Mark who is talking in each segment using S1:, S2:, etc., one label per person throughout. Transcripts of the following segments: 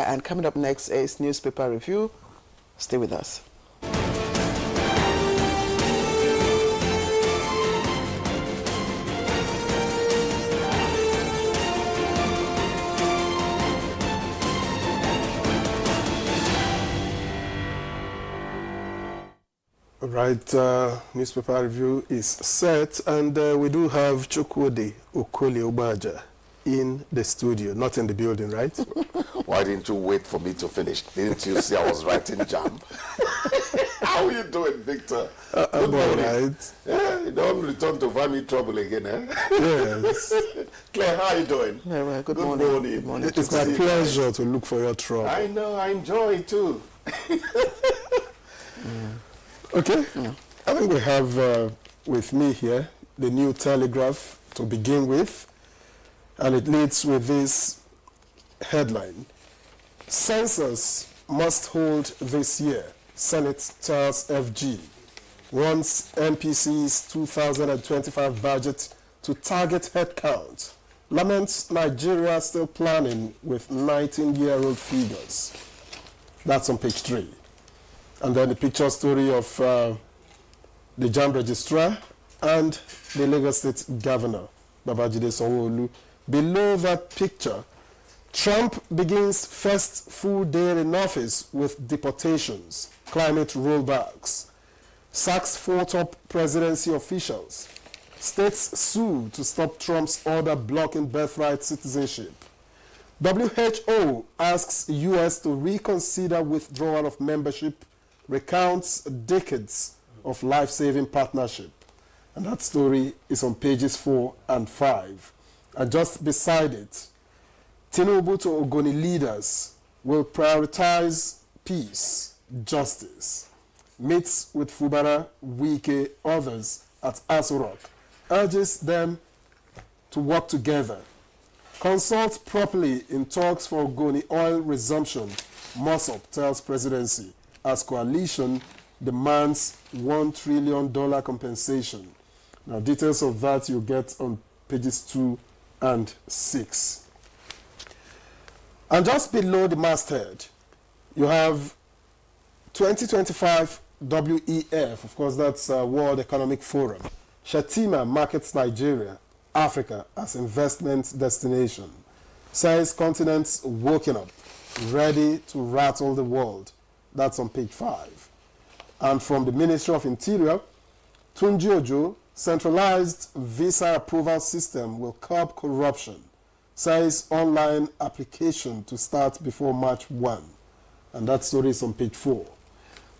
S1: And coming up next is newspaper review. Stay with us.
S2: Right, newspaper review is set, and we do have Chukwudi Okoli Obaja in the studio, not in the building, right?
S3: Why didn't you wait for me to finish? Didn't you see I was writing jam? How are you doing, Victor?
S2: I'm all right.
S3: Yeah, you don't return to find me trouble again, eh?
S2: Yes.
S3: Claire, how are you doing?
S1: Very well. Good morning. Good morning.
S2: It's my pleasure to look for your trouble.
S3: I know, I enjoy it too.
S2: Okay, I think we have with me here the New Telegraph to begin with, and it leads with this headline: Census must hold this year, Senate tells FG, wants MPC's 2025 budget to target headcount, laments Nigeria still planning with 19-year-old figures. That's on page 3. And then the picture story of the JAMB registrar and the Lagos State Governor, Babajide Sanwo-Olu. Below that picture, Trump begins first full day in office with deportations, climate rollbacks, sacks 4 top presidency officials, states sue to stop Trump's order blocking birthright citizenship. WHO asks U.S. to reconsider withdrawal of membership, recounts decades of life-saving partnership. And that story is on pages 4 and 5. And just beside it, Tinubu to Ogoni leaders will prioritize peace, justice. Meets with Fubara, Wike, others at Aso Rock. Urges them to work together. Consult properly in talks for Ogoni oil resumption. Mossop tells presidency as coalition demands $1 trillion compensation. Now, details of that you get on pages 2 and 6. And just below the masthead, you have 2025 WEF, of course, that's World Economic Forum. Shatima markets Nigeria, Africa as investment destination. Says continents woken up, ready to rattle the world. That's on page 5. And from the Ministry of Interior, Tunji Ojo, centralized visa approval system will curb corruption. Says online application to start before March 1. And that story is on page 4.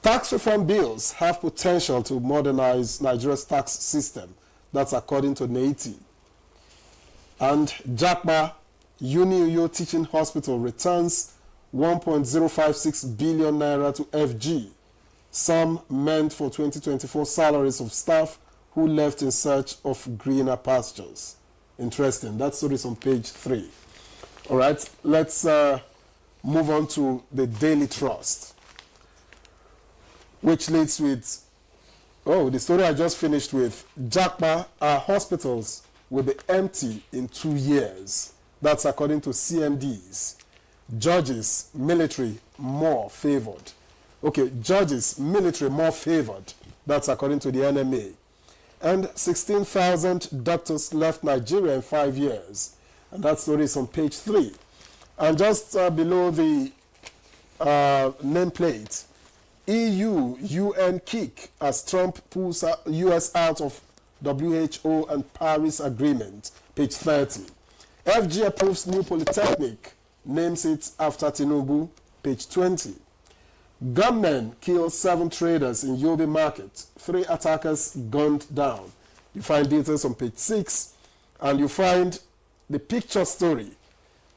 S2: Tax reform bills have potential to modernize Nigeria's tax system. That's according to NAITI. And Jakba Uni-Uyo Teaching Hospital returns 1.056 billion naira to FG, some meant for 2024 salaries of staff who left in search of greener pastures. Interesting. That story is on page 3. All right, let's move on to the Daily Trust, which leads with, the story I just finished with. Jakba, our hospitals will be empty in 2 years. That's according to CMDs. Judges, military, more favored. Okay, judges, military, more favored. That's according to the NMA. And 16,000 doctors left Nigeria in 5 years. And that story is on page 3. And just below the nameplate, EU, UN kick as Trump pulls US out of WHO and Paris Agreement, page 30. FG approves new polytechnic, names it after Tinubu, page 20. Gunmen kill 7 traders in Yobe Market, 3 attackers gunned down. You find details on page 6, and you find the picture story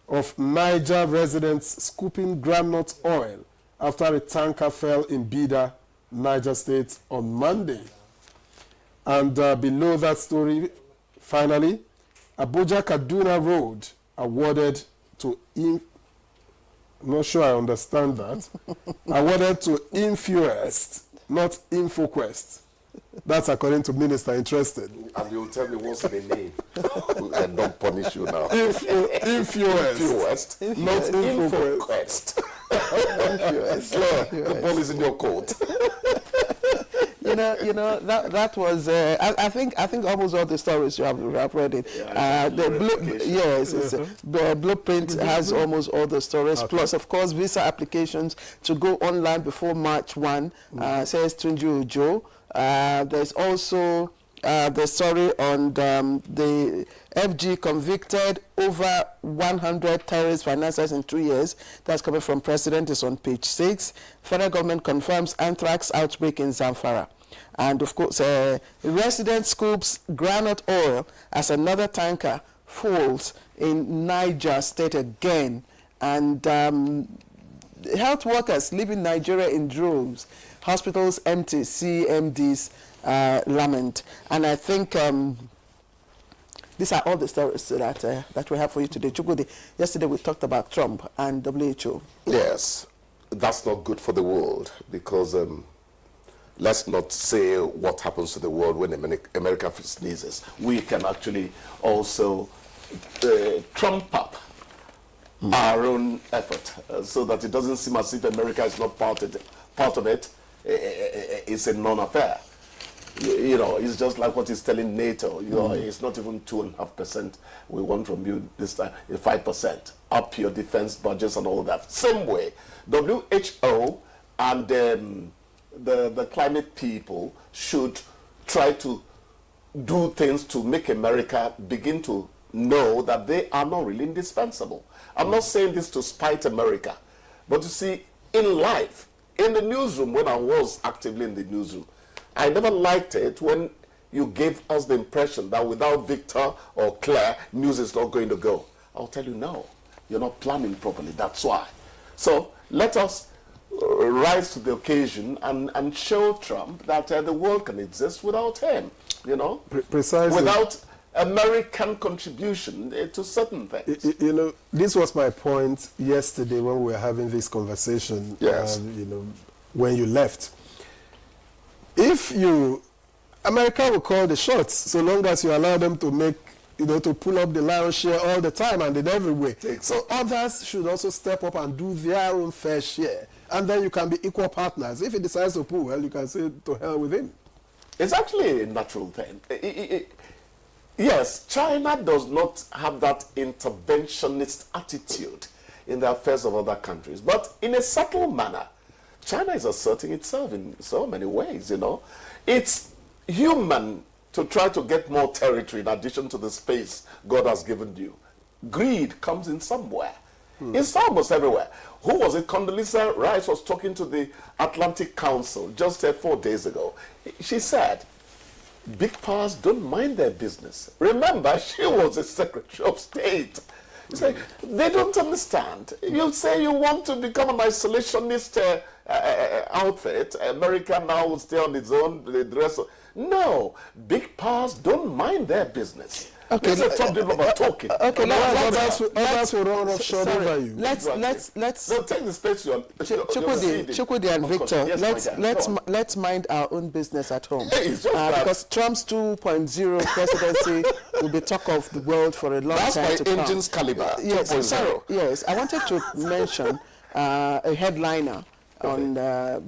S2: of Niger residents scooping groundnut oil after a tanker fell in Bida, Niger State on Monday. And below that story, finally, Abuja Kaduna Road awarded to I'm not sure I understand that. Awarded to Infuest, not InfoQuest. That's according to Minister interested.
S3: And you'll tell me what's the name. And don't punish you now.
S2: Influenced. Not
S3: InfoQuest. The ball is in your court.
S1: That was. I think almost all the stories you have read it. The blueprint has almost all the stories. Okay. Plus, of course, visa applications to go online before March 1. Says Tunji Ojo. There's also the story on the FG convicted over 100 terrorist financiers in 2 years. That's coming from President. Is on page 6. Federal government confirms anthrax outbreak in Zamfara. And of course, resident scoops groundnut oil as another tanker falls in Niger State again. And health workers leaving Nigeria in droves. Hospitals empty, CMDs lament. And I think these are all the stories that we have for you today. Chukwudi, yesterday we talked about Trump and WHO.
S3: Yes, that's not good for the world because let's not say what happens to the world when America sneezes. We can actually also trump up our own effort so that it doesn't seem as if America is not part of it. It's a non-affair. It's just like what he's telling NATO. It's not even 2.5%. We want from you this time 5%. Up your defense budgets and all that. Same way, WHO and the climate people should try to do things to make America begin to know that they are not really indispensable. I'm not saying this to spite America, but you see, in life, in the newsroom, when I was actively in the newsroom, I never liked it when you gave us the impression that without Victor or Claire, news is not going to go. I'll tell you, no, you're not planning properly. That's why. So let us rise to the occasion and show Trump that the world can exist without him,
S2: Precisely.
S3: Without American contribution to certain things.
S2: This was my point yesterday when we were having this conversation,
S3: yes.
S2: When you left. America will call the shots so long as you allow them to make, to pull up the lion's share all the time and in every way. So others should also step up and do their own fair share. And then you can be equal partners. If he decides to pull, well, you can say to hell with him.
S3: It's actually a natural thing. Yes, China does not have that interventionist attitude in the affairs of other countries. But in a subtle manner, China is asserting itself in so many ways, It's human to try to get more territory in addition to the space God has given you. Greed comes in somewhere. It's almost everywhere. Who was it? Condoleezza Rice was talking to the Atlantic Council just 4 days ago. She said, big powers don't mind their business. Remember, she was a Secretary of State. It's like, they don't understand. You say you want to become an isolationist outfit. America now will stay on its own. The rest of, no, big powers don't mind their business.
S1: Okay,
S3: let's talk about talking.
S2: Okay, others will run offshore over you.
S1: Let's
S3: don't take the space you're
S1: Chukwudi and Victor.
S3: Yes,
S1: let's mind our own business at home.
S3: It's just
S1: because Trump's 2.0 presidency will be talk of the world for a long time.
S3: That's my engine's caliber.
S1: Yes, yes. I wanted to mention a headliner on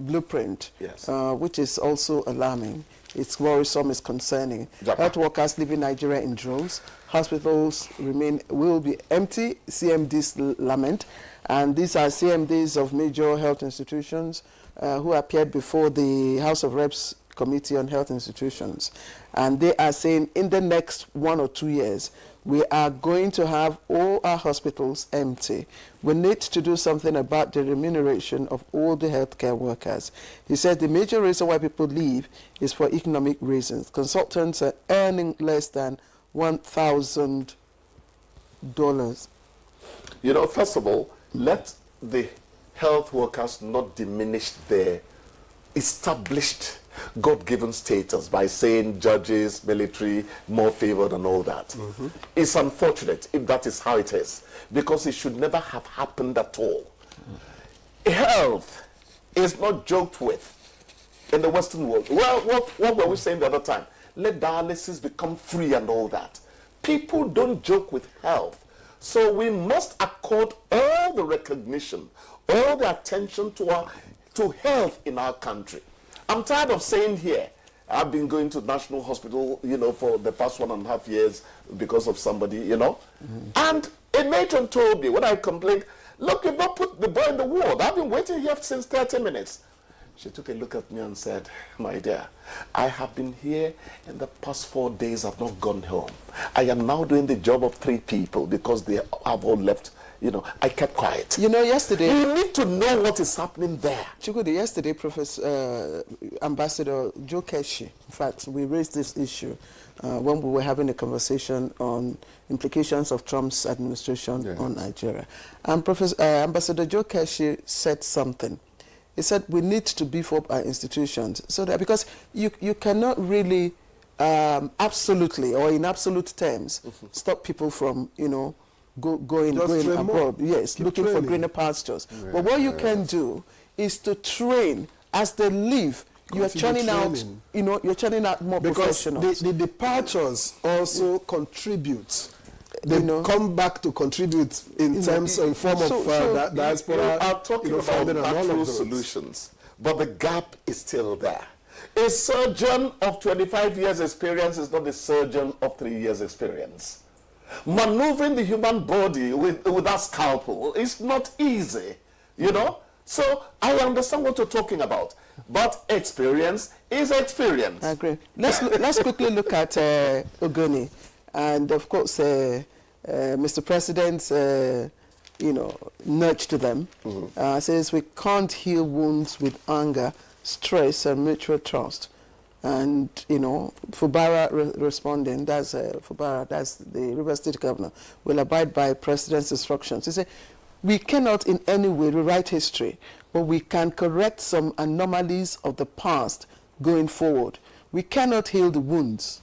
S1: Blueprint,
S3: yes.
S1: Which is also alarming. It's worrisome, it's concerning.
S3: Japan.
S1: Health workers leaving Nigeria in droves. Hospitals will be empty. CMDs lament. And these are CMDs of major health institutions who appeared before the House of Reps Committee on Health Institutions. And they are saying in the next 1 or 2 years, we are going to have all our hospitals empty. We need to do something about the remuneration of all the healthcare workers. He said the major reason why people leave is for economic reasons. Consultants are earning less than $1,000.
S3: First of all, let the health workers not diminish their established God-given status by saying judges, military, more favored and all that. It's unfortunate if that is how it is, because it should never have happened at all. Health is not joked with. in the Western world. Well, what were we saying the other time? Let dialysis become free and all that. People don't joke with health. So we must accord all the recognition, all the attention to health in our country. I'm tired of saying here, I've been going to National Hospital, for the past 1.5 years because of somebody, And a matron told me when I complained, look, you've not put the boy in the ward. I've been waiting here since 30 minutes. She took a look at me and said, my dear, I have been here in the past 4 days. I've not gone home. I am now doing the job of 3 people because they have all left. I kept quiet.
S1: Yesterday...
S3: You need to know what is happening there.
S1: Chukwudi, yesterday, Ambassador Joe Keshi, in fact, we raised this issue when we were having a conversation on implications of Trump's administration on Nigeria. And Ambassador Joe Keshi said something. He said we need to beef up our institutions so that, because you cannot really absolutely or in absolute terms stop people from going abroad. Yes, looking for greener pastures. Yeah, but what you can do is to train as they leave. You're churning out, you're churning out more professionals.
S2: Because the departures also contribute. They come back to contribute in terms in form of diaspora.
S3: You are talking about natural solutions, but the gap is still there. A surgeon of 25 years experience is not a surgeon of 3 years experience. Maneuvering the human body with that scalpel is not easy, So I understand what you're talking about, but experience is experience.
S1: I agree. Let's quickly look at Ogoni. And of course, Mr. President's, nudge to them says we can't heal wounds with anger, stress, and mutual trust. And Fubara responding, that's the River State Governor, will abide by President's instructions. He said, we cannot in any way rewrite history, but we can correct some anomalies of the past going forward. We cannot heal the wounds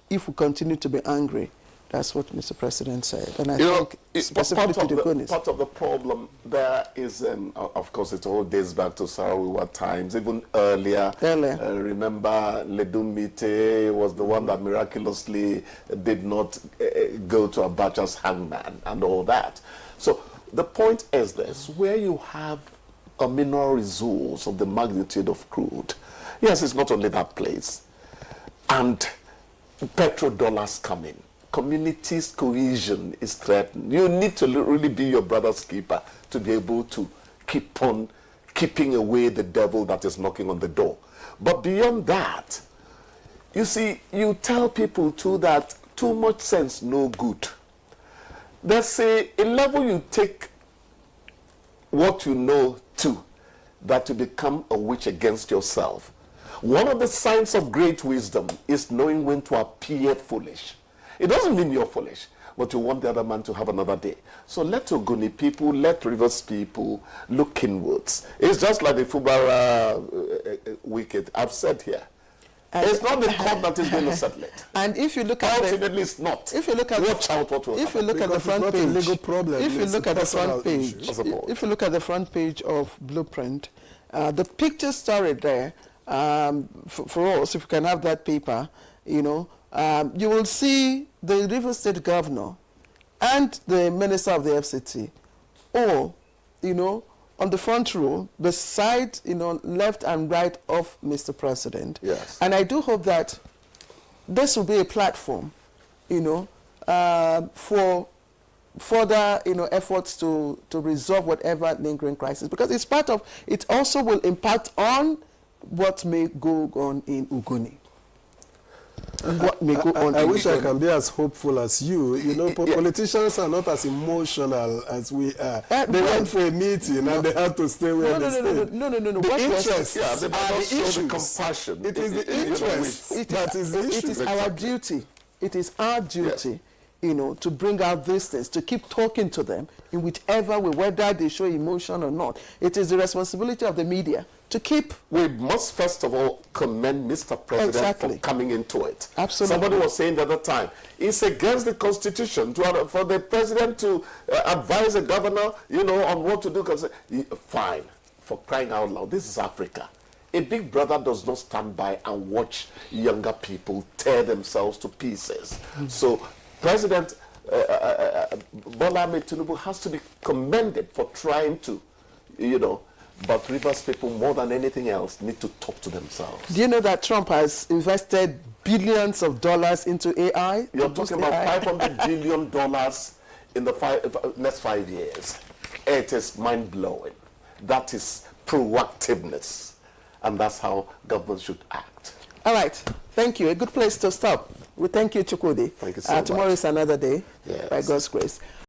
S1: if we continue to be angry. That's what Mr. President said. And I think specifically to the Goonies. Part
S3: of the problem there is, of course, it all dates back to Sarawiwa times, even earlier. Remember, Ledumite was the one that miraculously did not go to Abacha's hangman and all that. So the point is this, where you have a mineral resource of the magnitude of crude, yes, it's not only that place, and petrodollars come in. Community's cohesion is threatened. You need to really be your brother's keeper to be able to keep on keeping away the devil that is knocking on the door. But beyond that, you see, you tell people too that too much sense no good. There's a level you take what you know to, that you become a witch against yourself. One of the signs of great wisdom is knowing when to appear foolish. It doesn't mean you're foolish, but you want the other man to have another day. So let Ogoni people, let Rivers people look inwards. It's just like the Fubara wicked. I've said here. It's not the court that is going to settle it.
S1: And if you look at
S3: ultimately, it's not.
S1: If you look at
S3: watch out what will happen.
S1: If you look at the front page,
S2: legal problem.
S1: If you look at the front page, if you look at the front page of Blueprint, the picture story there for us. If you can have that paper, you will see the River State Governor and the Minister of the FCT, all, on the front row, beside, left and right of Mr. President.
S3: Yes.
S1: And I do hope that this will be a platform, for further, efforts to resolve whatever lingering crisis, because it's part of, it also will impact on what may go on in Ogoni. What may go on.
S2: I wish I can be as hopeful as you. Politicians are not as emotional as we are. They went for a meeting and they had to stay where they stayed.
S1: No.
S2: The interests
S3: are
S2: the issues.
S3: The compassion.
S2: It is the interest that is the issue.
S1: It is our duty. It is our duty. To bring out these things, to keep talking to them in whichever way, whether they show emotion or not. It is the responsibility of the media to keep.
S3: We must first of all commend Mr. President for coming into it.
S1: Absolutely.
S3: Somebody was saying the other time, it's against the Constitution for the President to advise a governor, on what to do. Fine, for crying out loud, this is Africa. A big brother does not stand by and watch younger people tear themselves to pieces. So President Bola Ahmed Tinubu has to be commended for trying to, but Rivers people, more than anything else, need to talk to themselves.
S1: Do you know that Trump has invested billions of dollars into AI?
S3: You're talking about $500 billion in the next 5 years. It is mind-blowing. That is proactiveness. And that's how government should act.
S1: All right. Thank you. A good place to stop. We thank you, Chukwudi.
S3: Thank you so much.
S1: Tomorrow is another day,
S3: yes,
S1: by God's grace.